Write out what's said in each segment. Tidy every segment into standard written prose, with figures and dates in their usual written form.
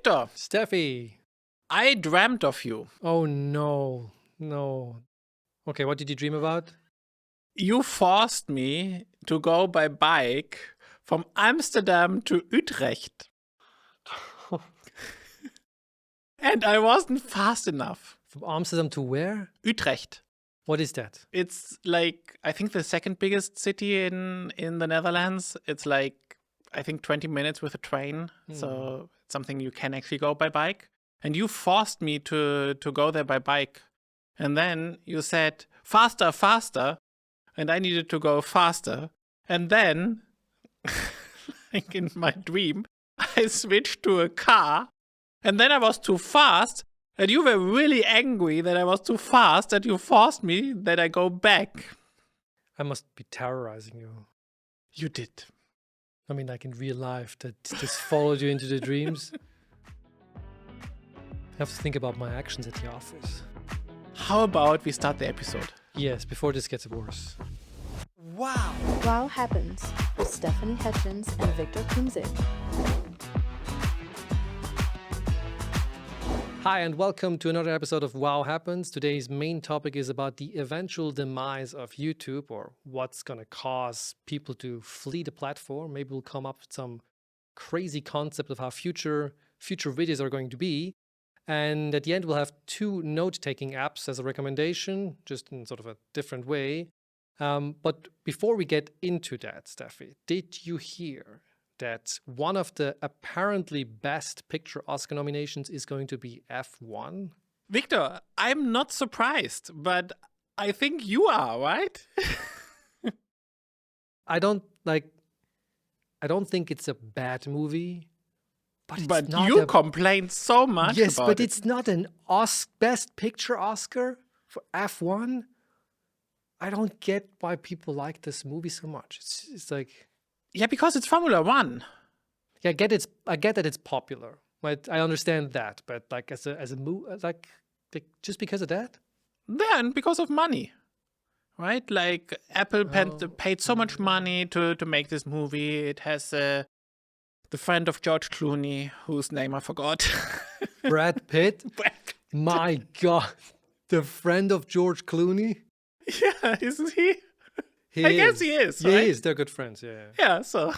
Victor, Steffi. I dreamt of you. Oh no, no. Okay, what did you dream about? You forced me to go by bike from Amsterdam to Utrecht. And I wasn't fast enough. From Amsterdam to where? Utrecht. What is that? It's like, I think the second biggest city in the Netherlands. It's like, I think 20 minutes with a train. So it's something you can actually go by bike. And you forced me to go there by bike. And then you said, faster, faster. And I needed to go faster. And then, like in my dream, I switched to a car. And then I was too fast. And you were really angry that I was too fast, that you forced me that I go back. I must be terrorizing you. You did. I mean, like in real life, that just followed you into the dreams. I have to think about my actions at the office. How about we start the episode? Yes, before this gets worse. Wow. Wow Happens with Stephanie Hitchens and Victor Kunzig. Hi, and welcome to another episode of Wow Happens. Today's main topic is about the eventual demise of YouTube, or what's going to cause people to flee the platform. Maybe we'll come up with some crazy concept of how future videos are going to be. And at the end, we'll have two note-taking apps as a recommendation, just in sort of a different way. But before we get into that, Steffi, did you hear that one of the apparently best picture Oscar nominations is going to be F1? Victor, I'm not surprised, but I think you are, right? I don't think it's a bad movie. But you complained so much yes, about but it. It's not an best picture Oscar for F1. I don't get why people like this movie so much. It's like, yeah, because it's Formula One. yeah, I get that it's popular. Right? I understand that, but like as a movie, like just because of that. Yeah, and because of money, right? Like Apple paid so much money to make this movie. It has the friend of George Clooney, whose name I forgot. Brad Pitt. Brad Pitt. My God, the friend of George Clooney. Yeah, isn't he? I guess he is. Yeah, right? he is. They're good friends. Yeah. Yeah, so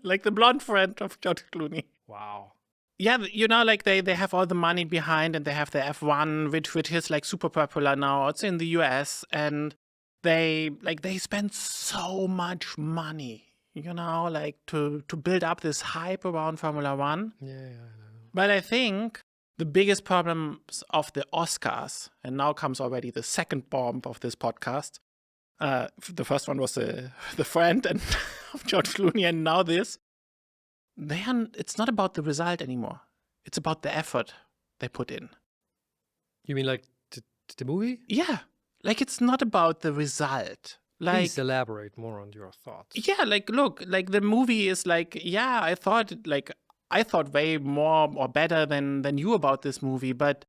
like the blonde friend of George Clooney. Wow. Yeah, you know, like they have all the money behind, and they have the F1, which is like super popular now. It's in the US, and they spend so much money, you know, like to build up this hype around Formula One. Yeah, I know. But I think the biggest problems of the Oscars, and now comes already the second bomb of this podcast. The first one was the friend and of George Clooney, and now this. It's not about the result anymore. It's about the effort they put in. You mean like the movie? Yeah, like it's not about the result. Like, please elaborate more on your thoughts. yeah, like look, like the movie is like, yeah, I thought way more or better than you about this movie, but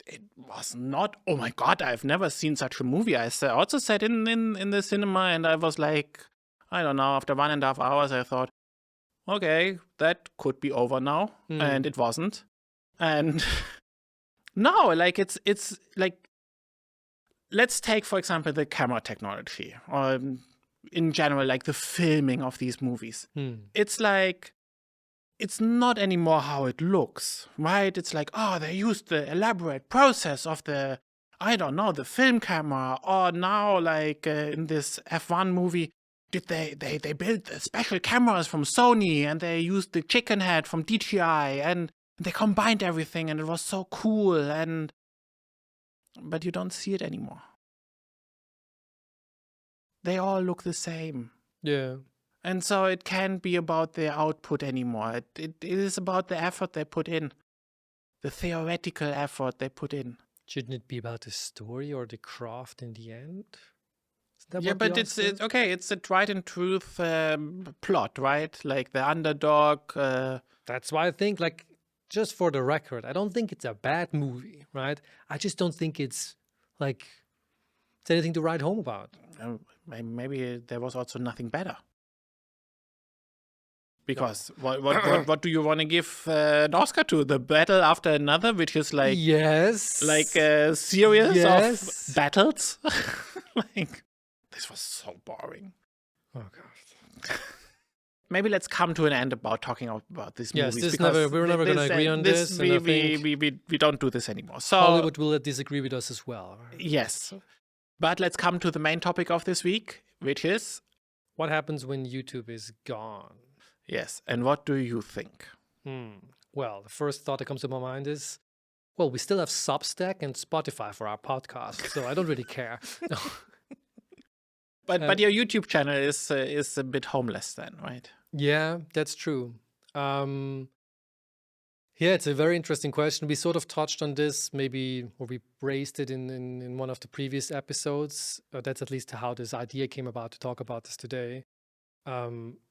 it was not, oh my God, I've never seen such a movie. I also sat in the cinema, and I was like, I don't know, after 1.5 hours, I thought, okay, that could be over now. And it wasn't. And no, like it's like, let's take, for example, the camera technology, or in general, like the filming of these movies. It's like, it's not anymore how it looks, right? It's like, oh, they used the elaborate process of the, I don't know, the film camera. Or now, like in this F1 movie, they built the special cameras from Sony, and they used the chicken head from DJI, and they combined everything, and it was so cool. But you don't see it anymore. They all look the same. Yeah. And so it can't be about the output anymore. It is about the effort they put in, the theoretical effort they put in. Shouldn't it be about the story or the craft in the end? Yeah, but it's okay. It's a tried and truth plot, right? Like the underdog. That's why I think, like, just for the record, I don't think it's a bad movie, right? I just don't think it's anything to write home about. Maybe there was also nothing better. Because what do you want to give an Oscar to? The Battle After Another, which is like yes, a series Yes. of battles. Like, this was so boring. Oh gosh. Maybe let's come to an end about talking about these Yes, movies. we're never going to agree on this. And I think We don't do this anymore. So Hollywood will disagree with us as well. yes, but let's come to the main topic of this week, which is What happens when YouTube is gone? yes. And what do you think? Well, the first thought that comes to my mind is, well, we still have Substack and Spotify for our podcast, so I don't really care. No. But your YouTube channel is a bit homeless then, right? Yeah, that's true. Yeah, it's a very interesting question. We sort of touched on this maybe, or we raised it in one of the previous episodes. That's at least how this idea came about to talk about this today.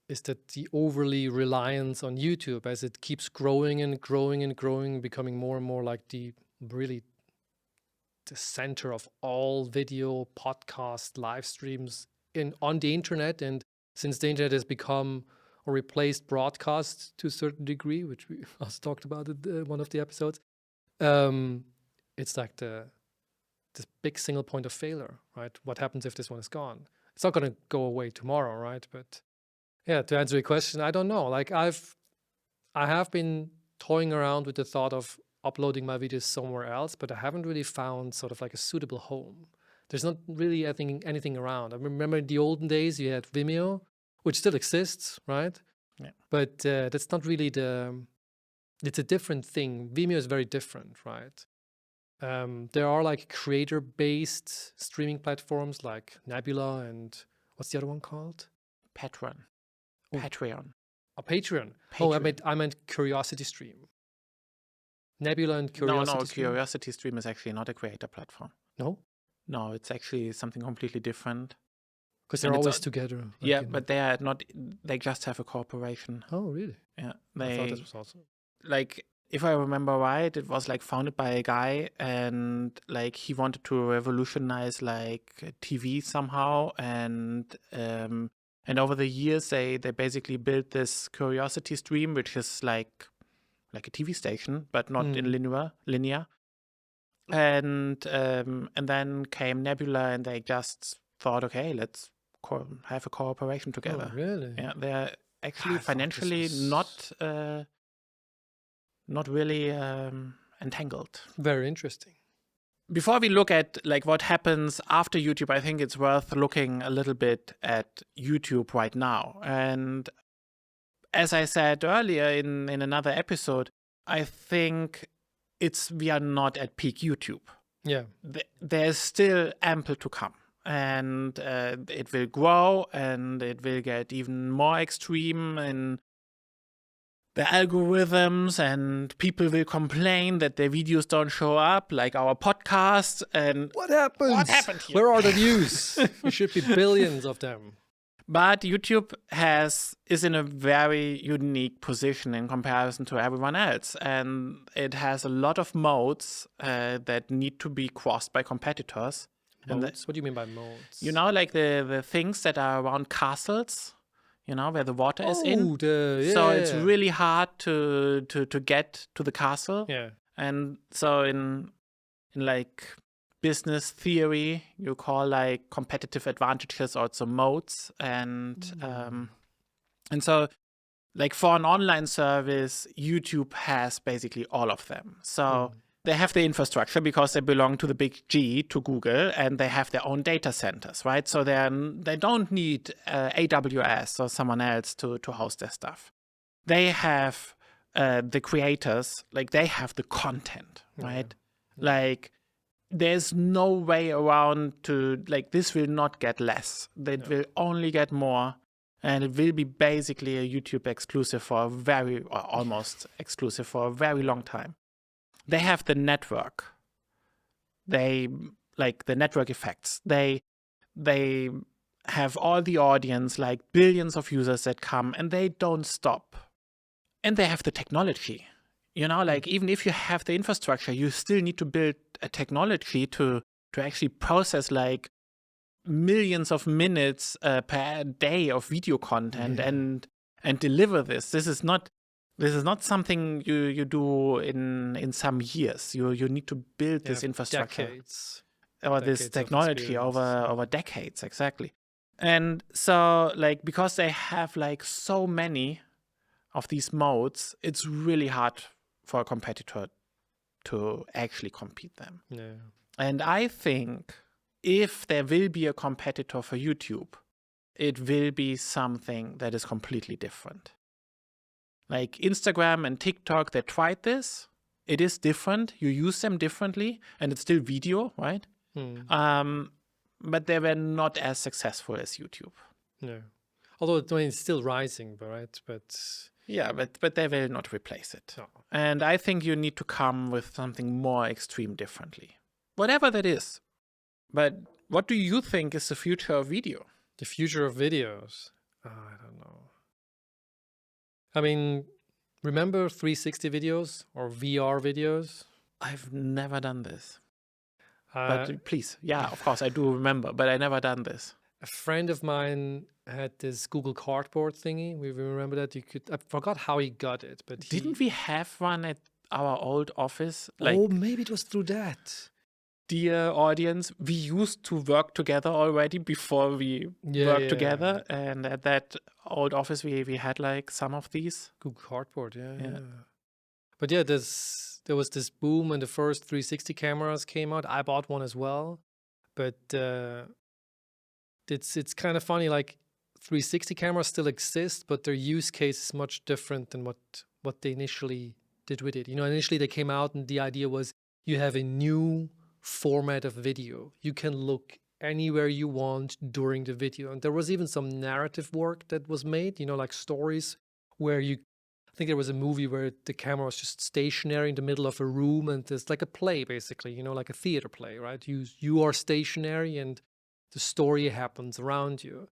Is that the overly reliance on YouTube as it keeps growing and growing and growing, becoming more and more like the center of all video, podcast, live streams on the internet. And since the internet has become or replaced broadcast to a certain degree, which we also talked about in one of the episodes, it's like this big single point of failure, right? What happens if this one is gone? It's not going to go away tomorrow, right? But yeah, to answer your question, I don't know. Like I have been toying around with the thought of uploading my videos somewhere else, but I haven't really found sort of like a suitable home. There's not really, I think, anything around. I remember in the olden days you had Vimeo, which still exists, right? Yeah. But that's not really it's a different thing. Vimeo is very different, right? There are like creator-based streaming platforms like Nebula and what's the other one called? Patreon. Oh. Patreon. Oh, Patreon. Oh, Patreon. I meant Curiosity Stream. Nebula and Curiosity No, Stream. Curiosity Stream is actually not a creator platform. No? No, it's actually something completely different. Because they're And it's always together. like Yeah, in- but they are not. They just have a corporation. Oh, really? Yeah, I thought they this was also... like. If I remember right, it was like founded by a guy, and like he wanted to revolutionize like TV somehow, and over the years they basically built this Curiosity Stream, which is like a TV station, but not in linear. And then came Nebula, and they just thought, okay, let's have a cooperation together. Oh, really? Yeah, they're actually I thought this financially was- not really entangled. Very interesting. Before we look at like what happens after YouTube, I think it's worth looking a little bit at YouTube right now. And as I said earlier in another episode, I think we are not at peak YouTube. Yeah. There's still ample to come. And it will grow, and it will get even more extreme in the algorithms, and people will complain that their videos don't show up, like our podcast. And What happened? What happened here? Where are the views? There should be billions of them. But YouTube is in a very unique position in comparison to everyone else, and it has a lot of moats that need to be crossed by competitors. And Moats? What do you mean by moats? you know, like the things that are around castles, you know, where the water is in. So it's really hard to get to the castle. Yeah. And so in like business theory, you call like competitive advantages also moats. And so like for an online service, YouTube has basically all of them. So they have the infrastructure because they belong to the big G, to Google, and they have their own data centers, right? So they don't need AWS or someone else to host their stuff. They have the creators, like they have the content, right? Like there's no way around to, like, this will not get less. It will only get more. And it will be basically a YouTube exclusive or almost exclusive for a very long time. They have the network. They like the network effects. They have all the audience, like billions of users that come, and they don't stop. And they have the technology. You know, like even if you have the infrastructure, you still need to build a technology to actually process like millions of minutes per day of video content, and and deliver this. This is not something you do in some years. You need to build this infrastructure Decades. or this Decades of technology experience. over decades, exactly. And so, like, because they have like so many of these modes, it's really hard for a competitor to actually compete them. Yeah. And I think if there will be a competitor for YouTube, it will be something that is completely different. Like Instagram and TikTok, they tried this. It is different. You use them differently, and it's still video, right? But they were not as successful as YouTube. Yeah. Although it's still rising, right? But Yeah, but they will not replace it. no. And I think you need to come with something more extreme differently. Whatever that is. But what do you think is the future of video? The future of videos. I don't know. I mean, remember 360 videos or VR videos? I've never done this. Uh, But please, yeah, of course I do remember, but I never done this. a friend of mine had this Google Cardboard thingy. We remember that you could. I forgot how he got it, but Didn't we have one at our old office? Like, oh, maybe it was through that. dear audience, we used to work together already before we worked together. And at that old office, we had like some of these. Google Cardboard, yeah. Yeah. But yeah, there was this boom when the first 360 cameras came out. I bought one as well, but it's kind of funny. Like 360 cameras still exist, but their use case is much different than what they initially did with it. You know, initially they came out and the idea was you have a new format of video. You can look anywhere you want during the video, and there was even some narrative work that was made. You know, like stories where I think there was a movie where the camera was just stationary in the middle of a room, and it's like a play, basically, you know, like a theater play, right? You are stationary and the story happens around you.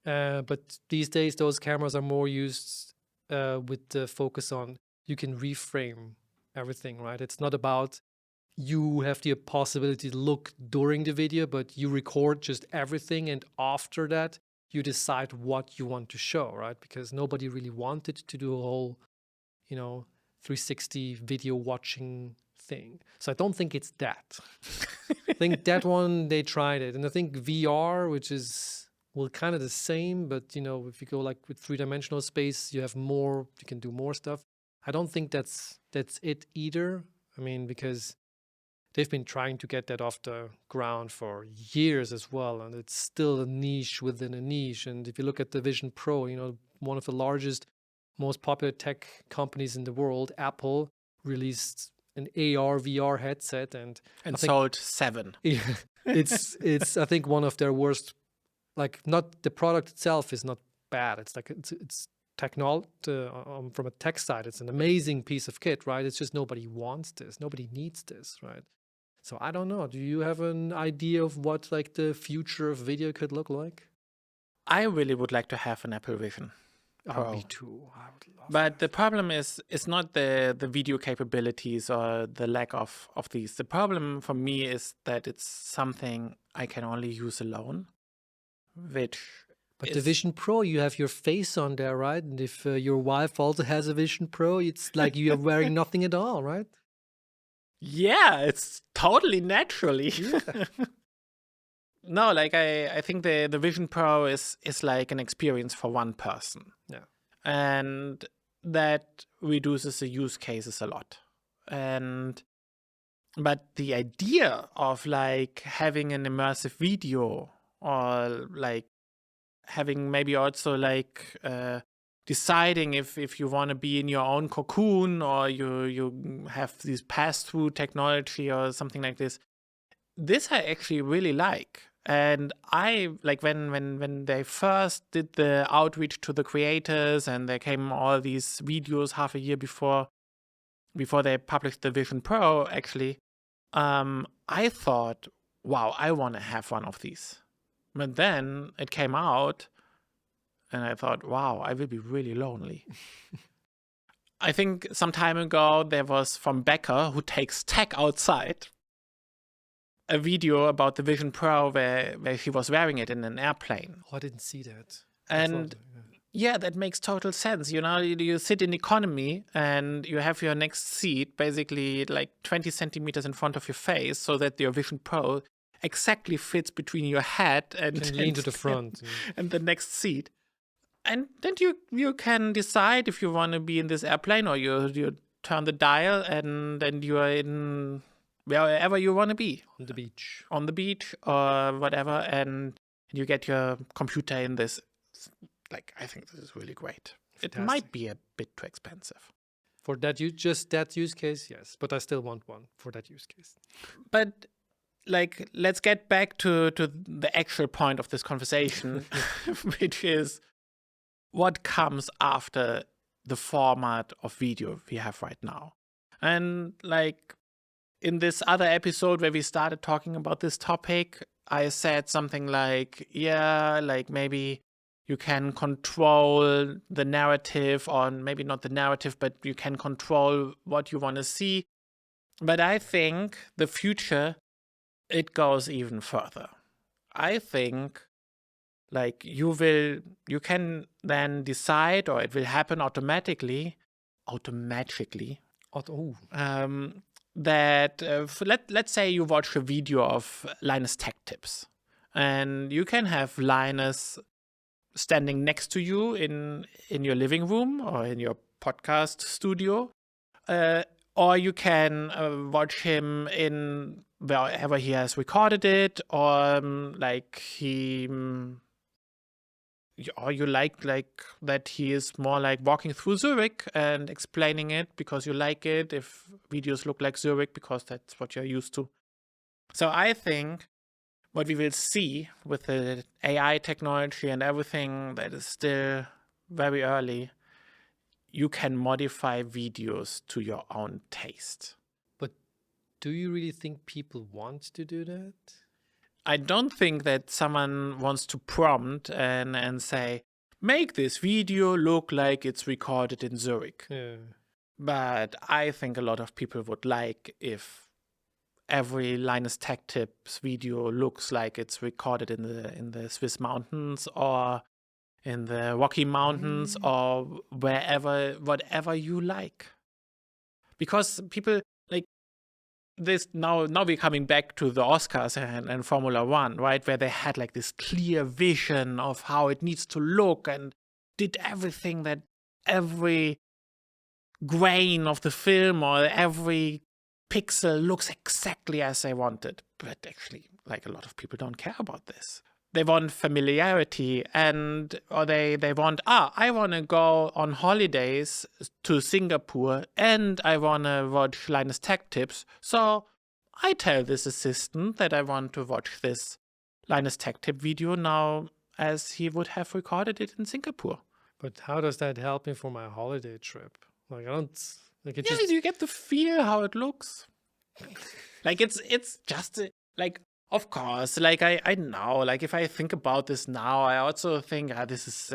But these days, those cameras are more used with the focus on you can reframe everything, right? It's not about you have the possibility to look during the video, but you record just everything, and after that, you decide what you want to show, right? Because nobody really wanted to do a whole, 360 video watching thing. So I don't think it's that. I think that one, they tried it. And I think VR, which is, well, kind of the same, but, if you go like with three-dimensional space, you can do more stuff. I don't think that's it either. I mean, because they've been trying to get that off the ground for years as well, and it's still a niche within a niche. And if you look at the Vision Pro, one of the largest, most popular tech companies in the world, Apple, released an AR VR headset, and I think, sold 7. it's I think one of their worst. Like, not the product itself is not bad. It's like it's from a tech side, it's an amazing piece of kit, right? It's just nobody wants this, nobody needs this, right? So I don't know. Do you have an idea of what like the future of video could look like? I really would like to have an Apple Vision Pro. Me too. I would love But the problem is, it's not the video capabilities or the lack of these. The problem for me is that it's something I can only use alone, which But the Vision Pro, you have your face on there, right? And if your wife also has a Vision Pro, it's like you are wearing nothing at all, right? Yeah, it's totally naturally. No, like I think the Vision Pro is like an experience for one person. Yeah. And that reduces the use cases a lot. But the idea of like having an immersive video, or like having maybe also like deciding if you want to be in your own cocoon, or you have this pass-through technology or something like this. This I actually really like. And I like when they first did the outreach to the creators, and there came all these videos half a year before they published the Vision Pro, actually, I thought, wow, I want to have one of these. But then it came out, and I thought, wow, I will be really lonely. I think some time ago there was from Becker, who takes tech outside, a video about the Vision Pro where she was wearing it in an airplane. Oh, I didn't see that. And Yeah, that makes total sense. You sit in economy and you have your next seat basically like 20 centimeters in front of your face so that your Vision Pro exactly fits between your head and, Can lean to the front. and the next seat. And then you can decide if you want to be in this airplane or you turn the dial and then you are in wherever you want to be. On the beach. On the beach or whatever, and you get your computer in this. Like, I think this is really great. It Fantastic. might be a bit too expensive. For that just that use case, yes. But I still want one for that use case. But like, let's get back to the actual point of this conversation, which is what comes after the format of video we have right now. And like in this other episode where we started talking about this topic, I said something like, yeah, like maybe you can control the narrative, or maybe not the narrative, but you can control what you want to see. But I think the future, it goes even further. I think like you can then decide, or it will happen automatically, that let's say you watch a video of Linus Tech Tips, and you can have Linus standing next to you in your living room or in your podcast studio, or you can watch him in wherever he has recorded it, or or you like that he is more like walking through Zurich and explaining it because you like it, if videos look like Zurich, because that's what you're used to. So I think what we will see with the AI technology and everything that is still very early, you can modify videos to your own taste. But do you really think people want to do that? I don't think that someone wants to prompt and say, make this video look like it's recorded in Zurich. Yeah. But I think a lot of people would like if every Linus Tech Tips video looks like it's recorded in the Swiss mountains or in the Rocky Mountains or whatever you like. Because people like this now we're coming back to the Oscars and Formula One, right? Where they had like this clear vision of how it needs to look and did everything that every grain of the film or every pixel looks exactly as they wanted. But actually, like a lot of people don't care about this. They want familiarity or they want, I want to go on holidays to Singapore and I want to watch Linus Tech Tips. So I tell this assistant that I want to watch this Linus Tech Tip video now as he would have recorded it in Singapore. But how does that help me for my holiday trip? Like I don't like it. Yeah, you get to feel how it looks. Like it's just like, of course, like I know, like if I think about this now, I also think this is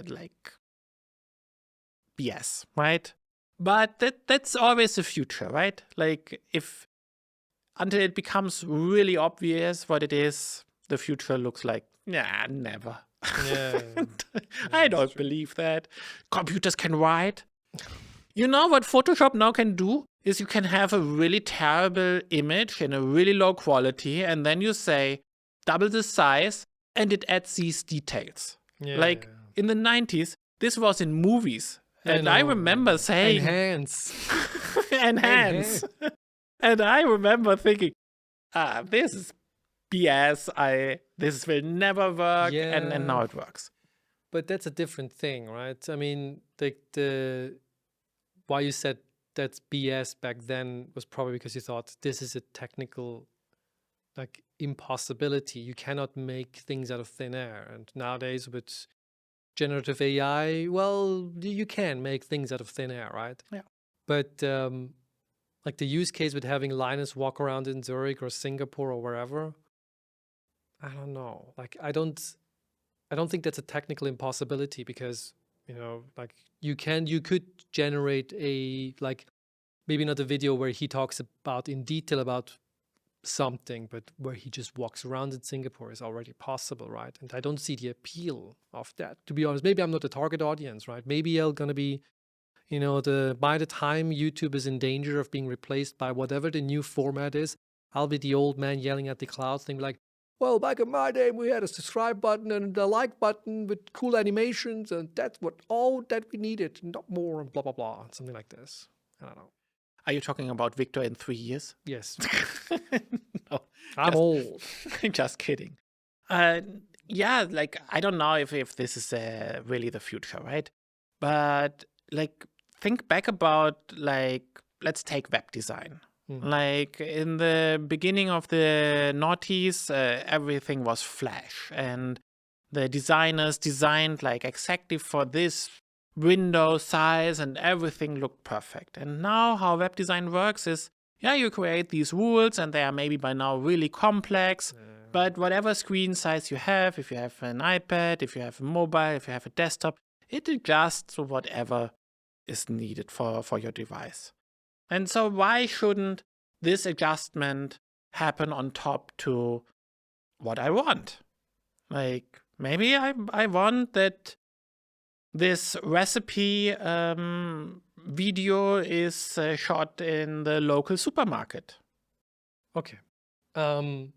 like BS, right? But that's always the future, right? Like if until it becomes really obvious what it is, the future looks like, never. Yeah. I don't believe that. Computers can write. You know what Photoshop now can do? Is you can have a really terrible image in a really low quality, and then you say double the size, and it adds these details. Like in the 90s, this was in movies. And I remember saying enhance. Enhance. And I remember thinking, this is BS. This will never work. Yeah. And now it works. But that's a different thing, right? I mean, the why you said that's BS back then was probably because you thought this is a technical like impossibility. You cannot make things out of thin air. And nowadays with generative AI, well, you can make things out of thin air, right? Yeah. But like the use case with having Linus walk around in Zurich or Singapore or wherever, I don't know. Like I don't think that's a technical impossibility because, you know, like you could generate a, like, maybe not a video where he talks about in detail about something, but where he just walks around in Singapore is already possible, right? And I don't see the appeal of that, to be honest. Maybe I'm not the target audience, right? Maybe I'm gonna be, by the time YouTube is in danger of being replaced by whatever the new format is, I'll be the old man yelling at the clouds, thing like, well, back in my day, we had a subscribe button and a like button with cool animations, and that's all that we needed, not more, and blah, blah, blah, something like this. I don't know. Are you talking about Victor in 3 years? Yes. No, I'm old. just kidding. Yeah, like, I don't know if this is really the future, right? But, like, think back about, like, let's take web design. Like, in the beginning of the noughties, everything was Flash. And the designers designed, like, exactly for this window size, and everything looked perfect. And now how web design works is, yeah, you create these rules, and they are maybe by now really complex. But whatever screen size you have, if you have an iPad, if you have a mobile, if you have a desktop, it adjusts to whatever is needed for your device. And so why shouldn't this adjustment happen on top to what I want? Like, maybe I want that this recipe video is shot in the local supermarket. Okay. I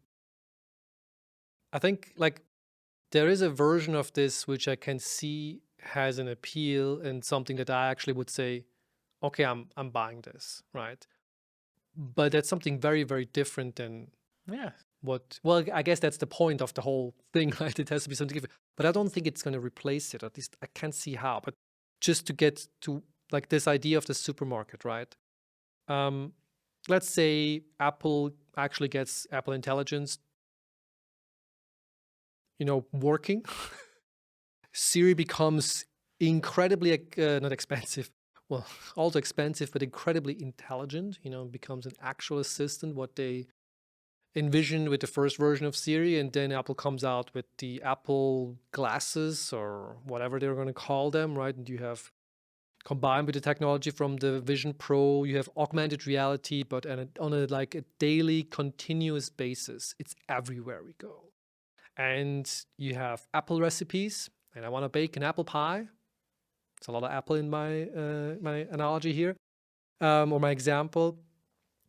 think, like, there is a version of this which I can see has an appeal and something that I actually would say, okay, I'm buying this, right? But that's something very, very different than Yeah. well, I guess that's the point of the whole thing, right? It has to be something different. But I don't think it's going to replace it. At least I can't see how. But just to get to, like, this idea of the supermarket, right? Let's say Apple actually gets Apple Intelligence, working. Siri becomes incredibly, not expensive, well, also expensive, but incredibly intelligent, becomes an actual assistant, what they envisioned with the first version of Siri. And then Apple comes out with the Apple glasses, or whatever they're going to call them, right? And you have, combined with the technology from the Vision Pro, you have augmented reality, but on a daily continuous basis. It's everywhere we go. And you have Apple recipes, and I want to bake an apple pie. It's a lot of apple in my my analogy here, or my example.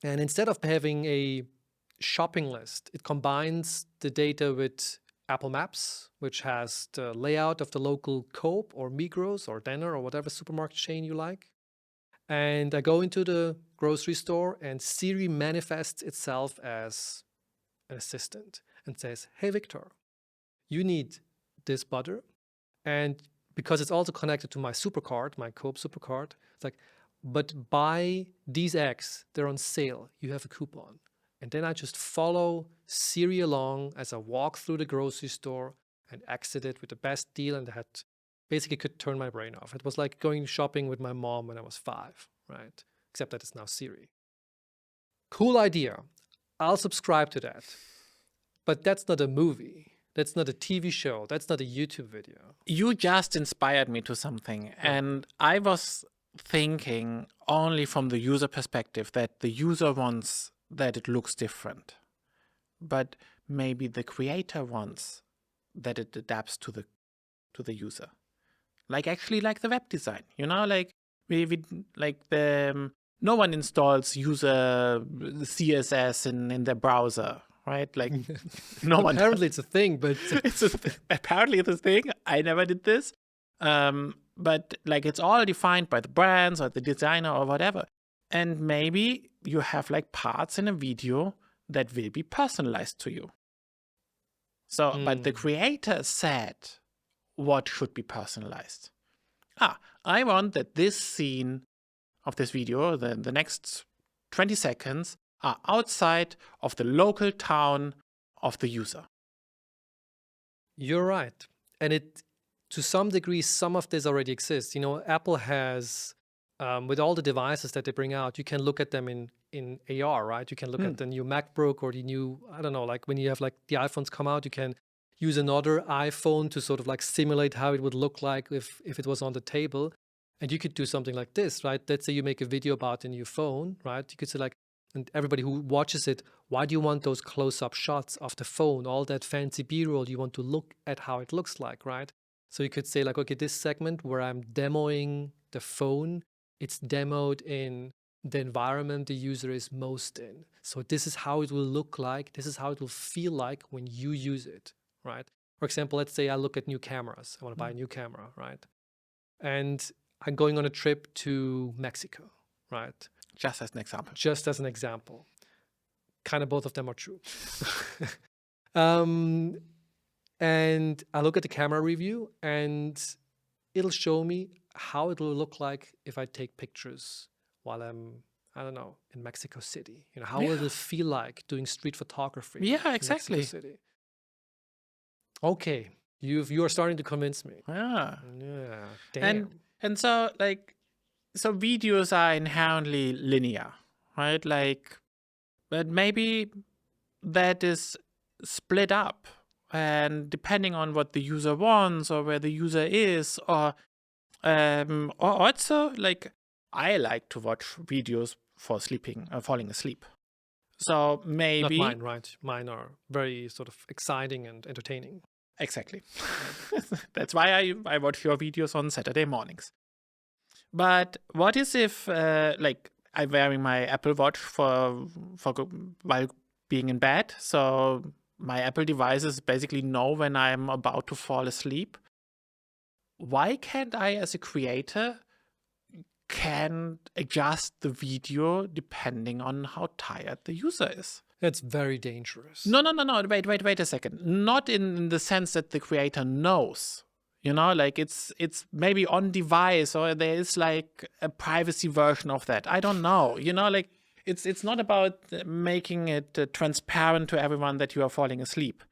And instead of having a shopping list, it combines the data with Apple Maps, which has the layout of the local Coop or Migros or Denner or whatever supermarket chain you like. And I go into the grocery store, and Siri manifests itself as an assistant and says, hey, Victor, you need this butter. And because it's also connected to my supercard, my Coop supercard, it's like, but buy these eggs, they're on sale, you have a coupon. And then I just follow Siri along as I walk through the grocery store and exit it with the best deal, and that basically could turn my brain off. It was like going shopping with my mom when I was 5, right? Except that it's now Siri. Cool idea. I'll subscribe to that. But that's not a movie. That's not a TV show. That's not a YouTube video. You just inspired me to something. And I was thinking only from the user perspective, that the user wants that it looks different. But maybe the creator wants that it adapts to the user. Like the web design, like we like the no one installs user CSS in their browser, right? Like no one. Apparently it's a thing, but apparently it's a thing. I never did this. But like it's all defined by the brands or the designer or whatever. And maybe you have like parts in a video that will be personalized to you. So, but the creator said what should be personalized. I want that this scene of this video, the next 20 seconds, are outside of the local town of the user. You're right. And it, to some degree, some of this already exists. Apple has, with all the devices that they bring out, you can look at them in AR, right? You can look at the new MacBook or the new, I don't know, like when you have like the iPhones come out, you can use another iPhone to sort of like simulate how it would look like if it was on the table. And you could do something like this, right? Let's say you make a video about a new phone, right? You could say like, And everybody who watches it, why do you want those close-up shots of the phone, all that fancy B-roll? You want to look at how it looks like, right? So you could say like, okay, this segment where I'm demoing the phone, it's demoed in the environment the user is most in. So this is how it will look like. This is how it will feel like when you use it, right? For example, let's say I look at new cameras. I want to buy a new camera, right? And I'm going on a trip to Mexico, right? Just as an example. Just as an example. Kind of both of them are true. And I look at the camera review and it'll show me how it will look like if I take pictures while I'm, I don't know, in Mexico City. You know, how will it feel like doing street photography? Yeah, in exactly. Mexico City? Okay, you are starting to convince me. Yeah. Yeah, damn. And so so videos are inherently linear, right? Like, but maybe that is split up, and depending on what the user wants or where the user is, or also like I like to watch videos for falling asleep. So maybe Not mine, right? Mine are very sort of exciting and entertaining. exactly. That's why I watch your videos on Saturday mornings. But what is if like I'm wearing my Apple Watch for while being in bed, so my Apple devices basically know when I'm about to fall asleep. Why can't I, as a creator, can adjust the video depending on how tired the user is? That's very dangerous. No. Wait a second. Not in the sense that the creator knows. You know, like it's maybe on device, or there is like a privacy version of that. I don't know. You know, like it's not about making it transparent to everyone that you are falling asleep.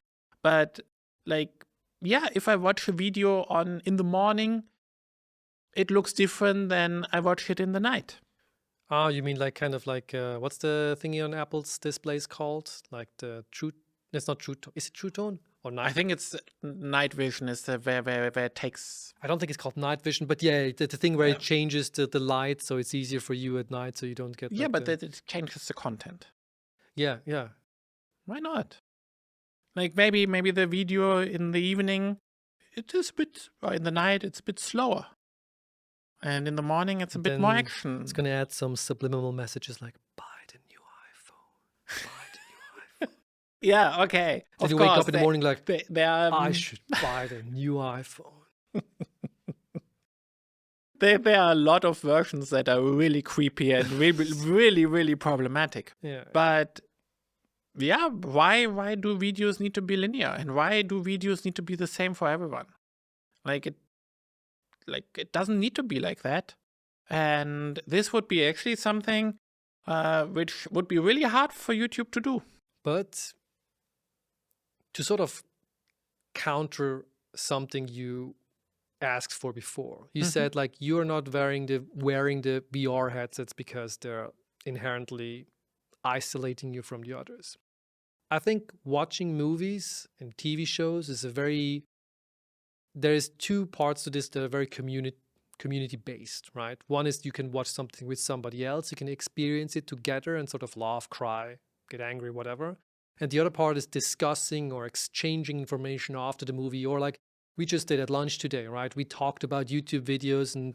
But like, yeah, if I watch a video in the morning, it looks different than I watch it in the night. Ah, you mean like kind of like what's the thingy on Apple's displays called? Like the true? It's not true tone. Is it true tone or night? I think it's night vision is where it takes. I don't think it's called night vision, but yeah, the thing where it changes the light, so it's easier for you at night, so you don't get. Yeah, like, but it changes the content. Yeah. Why not? Like maybe the video in the evening, it is a bit, or in the night, it's a bit slower. And in the morning, it's a bit more action. It's gonna add some subliminal messages like buy the new iPhone. Buy the new iPhone. Yeah, okay. Did you wake up in the morning like I should buy the new iPhone? There are a lot of versions that are really creepy and really problematic. Yeah. But yeah, why do videos need to be linear, and why do videos need to be the same for everyone? Like it doesn't need to be like that. And this would be actually something which would be really hard for YouTube to do. But to sort of counter something you asked for before, you said like you're not wearing the VR headsets because they're inherently isolating you from the others. I think watching movies and TV shows is there's two parts to this that are very community based, right? One is you can watch something with somebody else, you can experience it together and sort of laugh, cry, get angry, whatever. And the other part is discussing or exchanging information after the movie, or like we just did at lunch today, right? We talked about YouTube videos and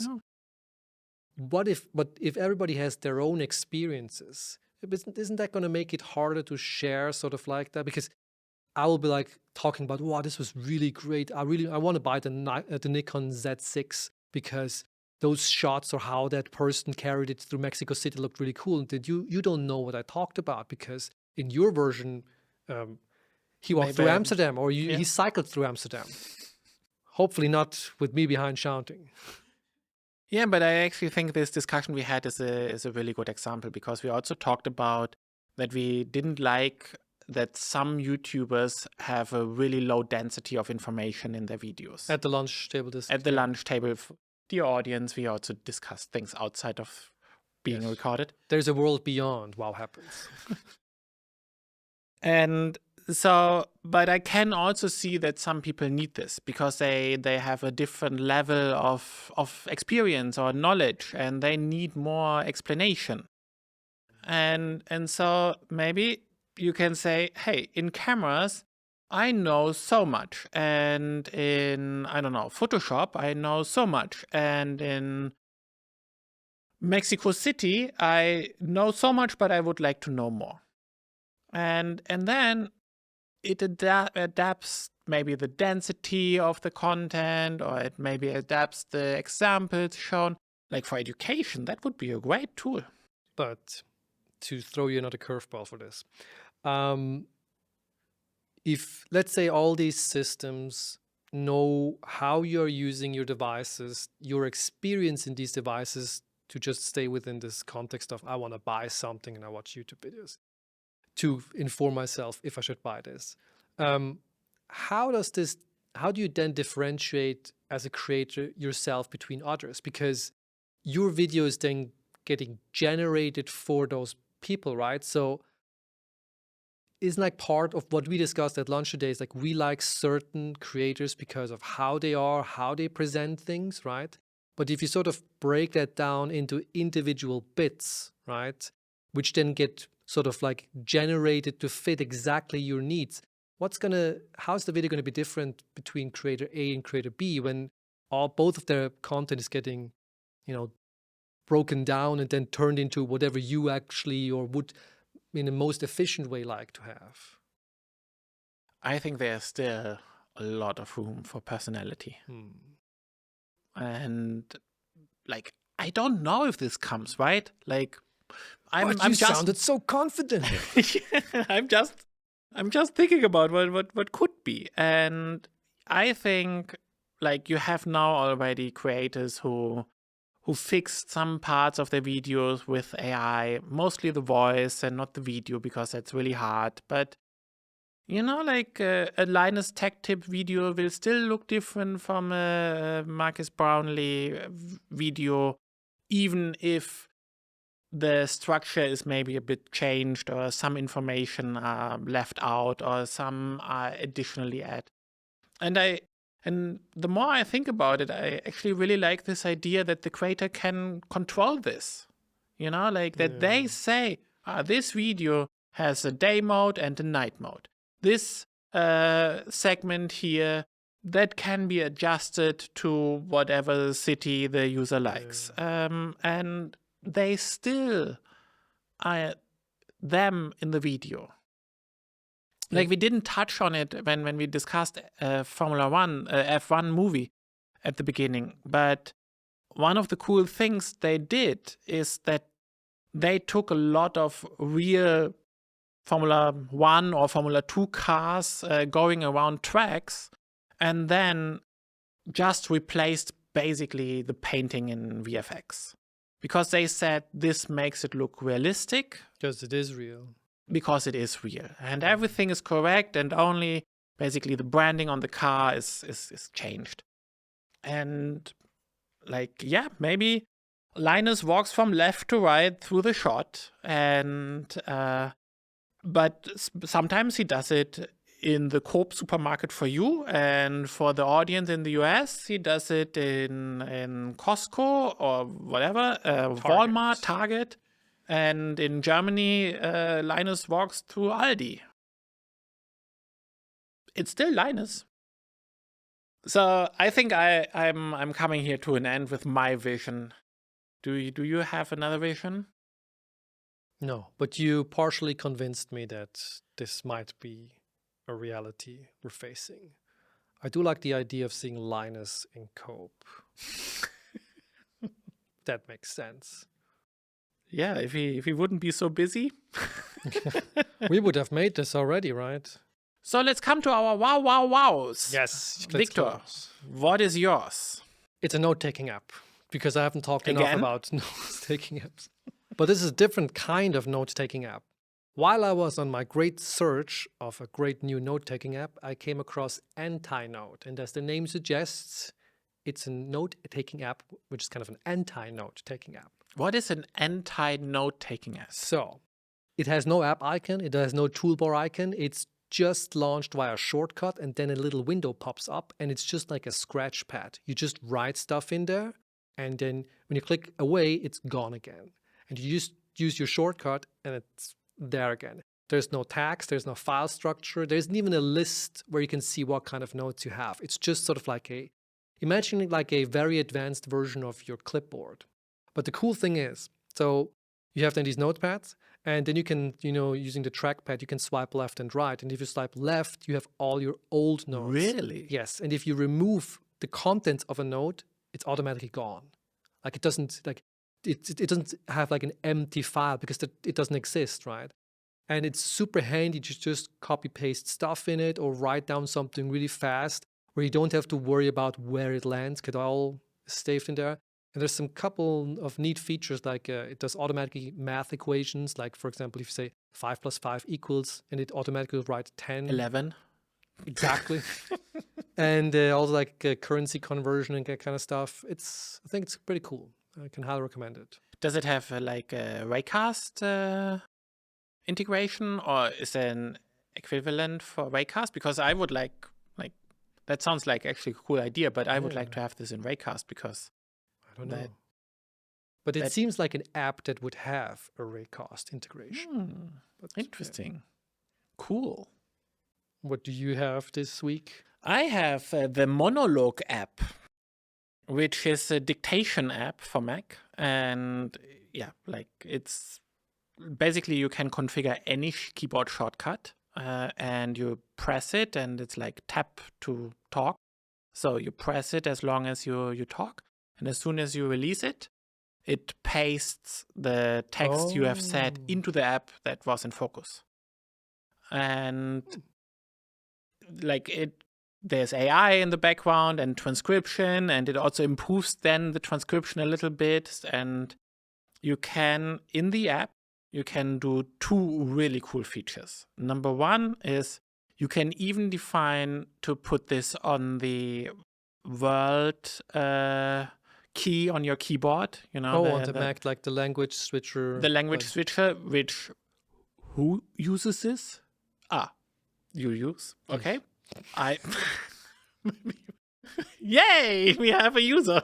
but if everybody has their own experiences, isn't that going to make it harder to share sort of like that? Because I will be like talking about, wow, this was really great. I want to buy the Nikon Z6 because those shots or how that person carried it through Mexico City looked really cool. And you don't know what I talked about because in your version, he walked through Amsterdam or he cycled through Amsterdam. Hopefully not with me behind shouting. Yeah, but I actually think this discussion we had is a really good example, because we also talked about that we didn't like that some YouTubers have a really low density of information in their videos. At the lunch table. Lunch table, dear audience, we also discussed things outside of being recorded. There's a world beyond WoW Happens. And so, but I can also see that some people need this because they have a different level of experience or knowledge, and they need more explanation. And so maybe you can say, hey, in cameras, I know so much. And in, I don't know, Photoshop, I know so much. And in Mexico City, I know so much, but I would like to know more. And then it adapts maybe the density of the content, or it maybe adapts the examples shown. Like for education, that would be a great tool. But to throw you another curveball for this, if let's say all these systems know how you're using your devices, your experience in these devices, to just stay within this context of I want to buy something and I watch YouTube videos to inform myself if I should buy this. How do you then differentiate as a creator yourself between others? Because your video is then getting generated for those people, right? So it's like part of what we discussed at lunch today is like we like certain creators because of how they are, how they present things, right? But if you sort of break that down into individual bits, right, which then get sort of like generated to fit exactly your needs, how's the video going to be different between creator A and creator B when both of their content is getting, broken down and then turned into whatever you actually or would in the most efficient way like to have? I think there's still a lot of room for personality. And like, I don't know if this comes, right? Like, You just sounded so confident. I'm just thinking about what could be. And I think like you have now already creators who fixed some parts of their videos with AI, mostly the voice and not the video because that's really hard. But like a Linus tech tip video will still look different from a Marcus Brownlee video, even if the structure is maybe a bit changed or some information are left out or some are additionally added. And the more I think about it, I actually really like this idea that the creator can control this. Like that they say, this video has a day mode and a night mode. This segment here, that can be adjusted to whatever city the user likes. And they still are them in the video. Like we didn't touch on it when we discussed Formula One, F1 movie at the beginning. But one of the cool things they did is that they took a lot of real Formula One or Formula 2 cars going around tracks and then just replaced basically the painting in VFX. Because they said this makes it look realistic. Because it is real. Because it is real. And everything is correct and only basically the branding on the car is changed. And maybe Linus walks from left to right through the shot. And but sometimes he does it in the Coop supermarket for you, and for the audience in the US, he does it in Costco or whatever, Walmart, Target. And in Germany, Linus walks through Aldi. It's still Linus. So I think I'm coming here to an end with my vision. Do you have another vision? No, but you partially convinced me that this might be a reality we're facing. I do like the idea of seeing Linus in Coop. That makes sense. Yeah, if he wouldn't be so busy. We would have made this already, right? So let's come to our wows. Yes, Victor, what is yours? It's a note-taking app, because I haven't talked enough about note-taking apps. But this is a different kind of note-taking app. While I was on my great search of a great new note-taking app, I came across Antinote. And as the name suggests, it's a note-taking app, which is kind of an anti-note-taking app. What is an anti-note-taking app? So, it has no app icon, it has no toolbar icon, it's just launched via shortcut, and then a little window pops up, and it's just like a scratch pad. You just write stuff in there, and then when you click away, it's gone again. And you just use your shortcut and it's there again. There's no tags, there's no file structure, there isn't even a list where you can see what kind of notes you have. It's just sort of like imagine like a very advanced version of your clipboard. But the cool thing is, so you have then these notepads, and then you can, using the trackpad, you can swipe left and right. And if you swipe left, you have all your old notes. Really? Yes. And if you remove the contents of a note, it's automatically gone. Like it doesn't doesn't have like an empty file because it doesn't exist, right? And it's super handy to just copy paste stuff in it or write down something really fast where you don't have to worry about where it lands, because it all is saved in there. And there's some couple of neat features, like it does automatically math equations. Like, for example, if you say 5 plus 5 equals, and it automatically will write 10. 11. Exactly. And also like currency conversion and that kind of stuff. I think it's pretty cool. I can highly recommend it. Does it have like a Raycast integration, or is there an equivalent for Raycast? Because I would like that sounds like actually a cool idea, but I would like to have this in Raycast because I don't know. But it seems like an app that would have a Raycast integration. Interesting. Cool. What do you have this week? I have the Monologue app, which is a dictation app for Mac. And it's basically you can configure any keyboard shortcut and you press it and it's like tap to talk. So you press it as long as you talk. And as soon as you release it, it pastes the text you have set into the app that was in focus. And there's AI in the background and transcription, and it also improves then the transcription a little bit. And you can, in the app, you can do two really cool features. Number one is you can even define to put this on the world key on your keyboard, on the Mac, like the language switcher. The language switcher, who uses this? You use. Okay. Yay! We have a user.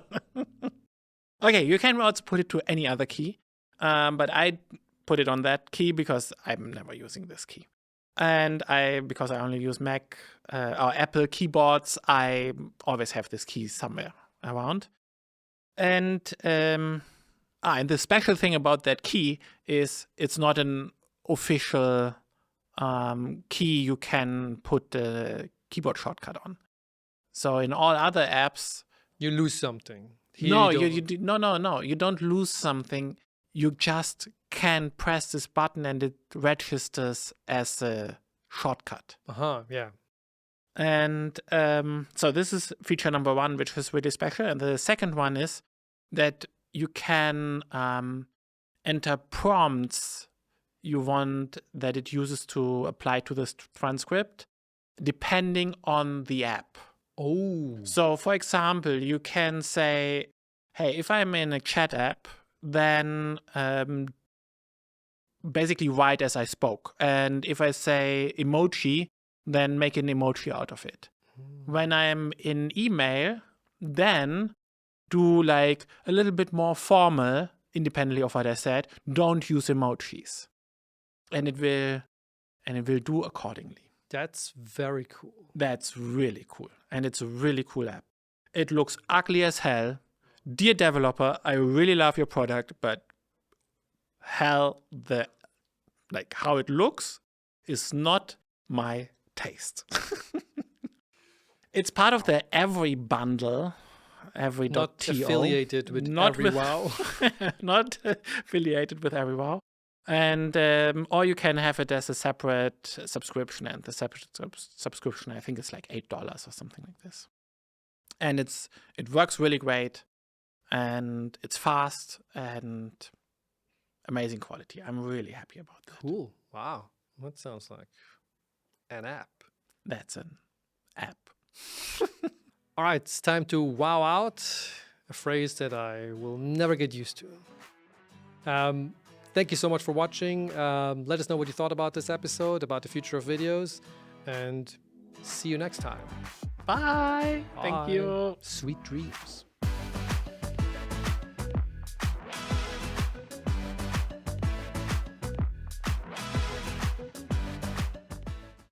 Okay, you can also put it to any other key. But I put it on that key because I'm never using this key. And because I only use Mac or Apple keyboards, I always have this key somewhere around. And and the special thing about that key is it's not an official key you can put the keyboard shortcut on. So in all other apps, you lose something. No, you don't lose something. You just can press this button and it registers as a shortcut. Yeah. And so this is feature number one, which is really special. And the second one is that you can enter prompts you want that it uses to apply to this transcript, depending on the app. So, for example, you can say, hey, if I'm in a chat app, then basically write as I spoke. And if I say emoji, then make an emoji out of it. When I'm in email, then do like a little bit more formal, independently of what I said. Don't use emojis. And it will do accordingly. That's very cool. That's really cool. And it's a really cool app. It looks ugly as hell. Dear developer, I really love your product, but how it looks is not my taste. It's part of the Every bundle, every not .to. affiliated with EveryWow. Not affiliated with EveryWow. And or you can have it as a separate subscription, and the separate subscription I think is like $8 or something like this. And it works really great, and it's fast and amazing quality. I'm really happy about that. Cool. Wow. That sounds like an app. That's an app. All right, it's time to wow out, a phrase that I will never get used to. Thank you so much for watching. Let us know what you thought about this episode, about the future of videos, and see you next time. Bye. Thank you. Sweet dreams.